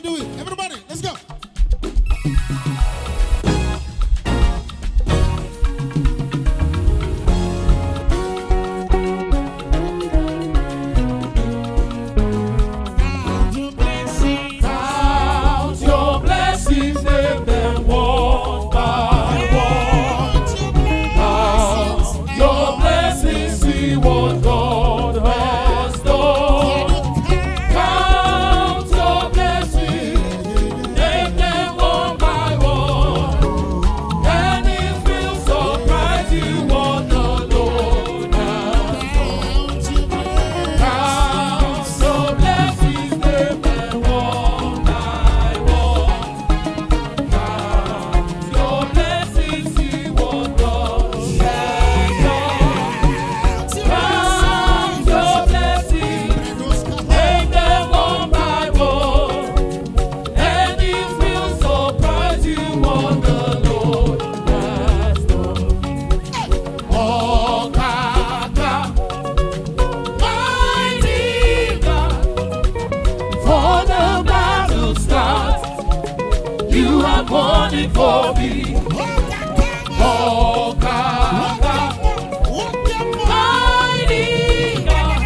we do it. Everybody, let's go. Count your blessings, name them one by one. Count your blessings, see what God has done. Count your blessings, name them one by one. And it will surprise you what the Lord has done. Count your blessings, name them one by one. Count your blessings, see what God has done. Count your blessings, name them one by one. And it will surprise you what the Lord has done. Oh, Kaka, mighty God, for the battle starts, you have won it for me. Oh, Kaka, mighty God,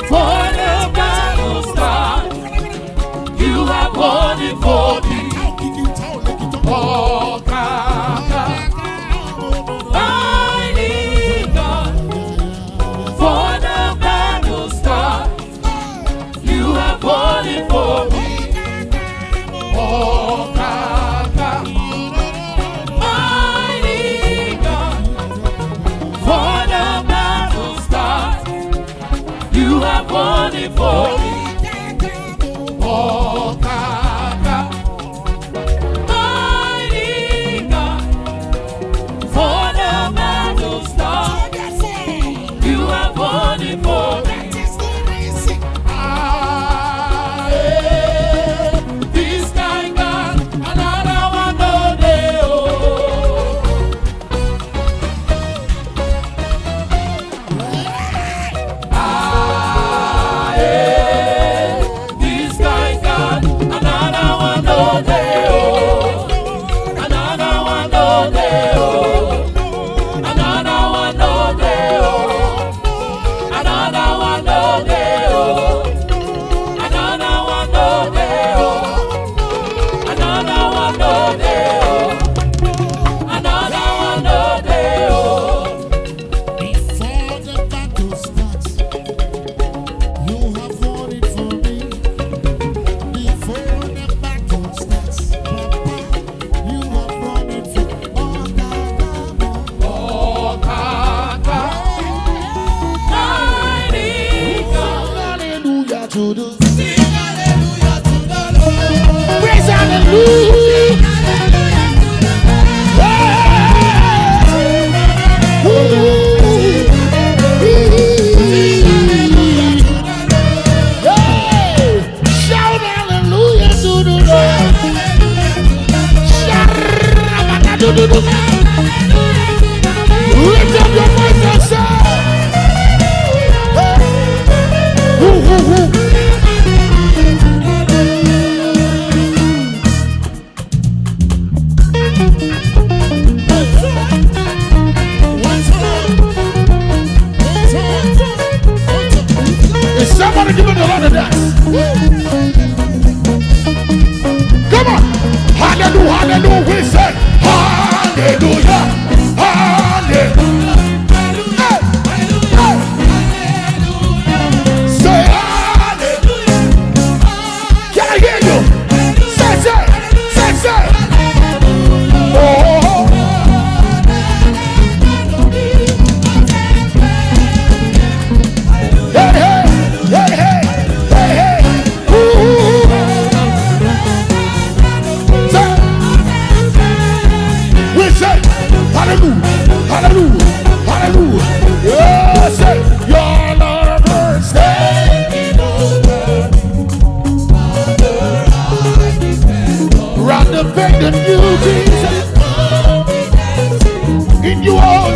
for the battle starts, you have won it for me. Oh, Kaka, mighty God, for the battle starts, you have won it for me. Oh, Kaka, mighty God, for the battle starts, you have won it for me. Oh, Kaka, mighty God, for the battle starts, you have won it for me. Ah, yeah. This kind God, another one no day, oh. Ah, yeah. This kind God, another one no day, oh. Another one no day, oh. Another one no day, oh. Another one no day, oh. Another one no day, oh. Another one no day, oh. Another one no day, oh. Before the battle starts, you have won it for me. Before the battle starts, Papa, you have won it for me. Oh, Kaka, mighty God. Hallelujah to the Sing hallelujah to the Lord. praise, hallelujah. Shout hallelujah to the Lord. Shout lift up your voice and say, is somebody giving the Lord a dance? Come on. Hallelujah, hallelujah. We say hallelujah, hallelujah. Hey, hey. Say hallelujah. Can I hear you? Say. Oh. Hey, hey, hey, hey, hey. Ooh. Say. We say hallelujah, hallelujah, hallelujah. Yeah, say your Lord is taking over. Round the bend and you, Jesus, in you all,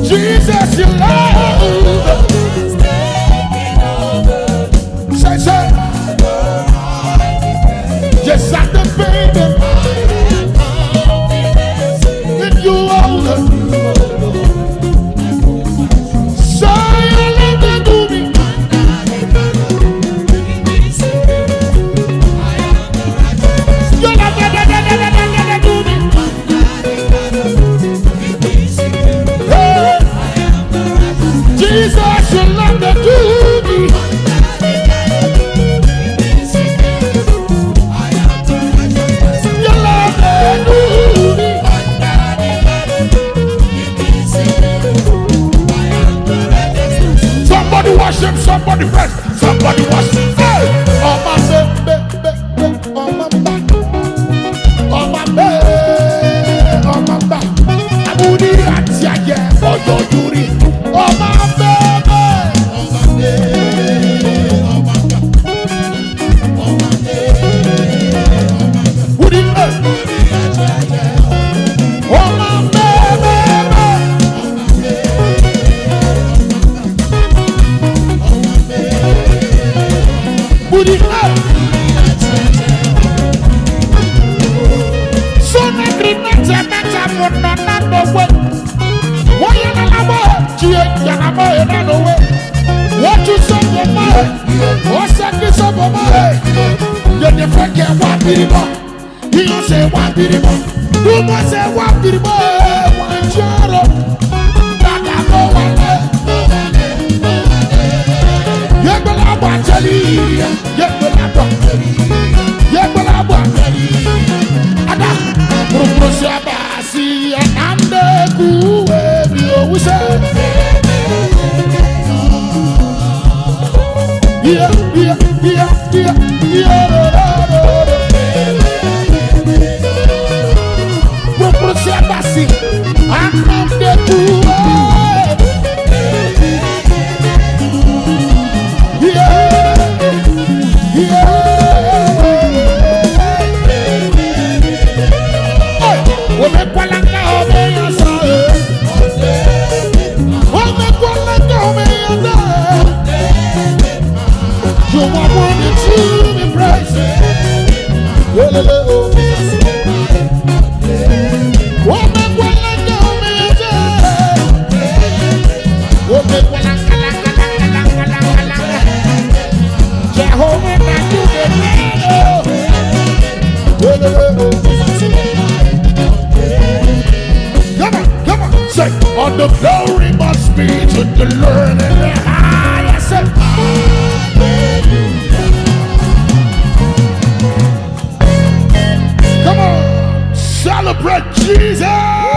Jesus, you love. Say, Yes, I'm the baby. And you alone. So you love to do me. You love to do me. Hey. Jesus, you love to do me. You love to do me. Somebody worship, somebody praise, somebody worship. Hey, oh my baby, oh my back, oh my baby, oh my back. Abudi atia ye, oh yo yuri, oh my baby, oh my baby, oh my back, oh my baby, Abudi atia ye, oh my baby. So na grinata mata mona na no way. What you na mo? Chie ya na mo na no way. What you say for my? What say for my? You the fuck ya wa biribo. You say wa biribo. You must say wa biribo. Wa choro. Dada go wale. Yegbela ba teli. Yegbela ba. Yegbela ba. Ada. Promotion basi anande kuwe bio wuse. Yeah. Promotion basi anande kuwe. Come on, say, all the glory must be to the Lord and the highest. Come on, celebrate Jesus.